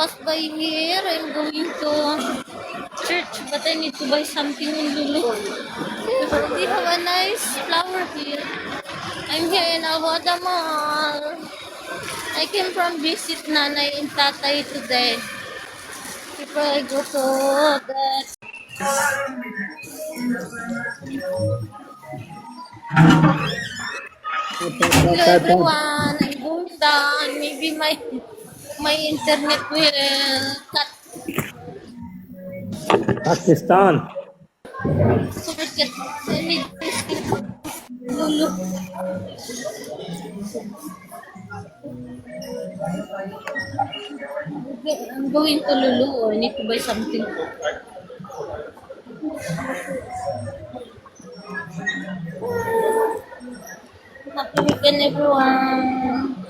pass by here. I'm going to church, but I need to buy something in Lulu. They have a nice flower here. I'm here in Awada Mall. I came from visit Nanay and Tatay today. Before I go to that. Hello everyone. I'm going down. Maybe my internet will cut. Pakistan. Forget. I need Lulu. I'm going to Lulu. I need to buy something. Happy weekend, everyone.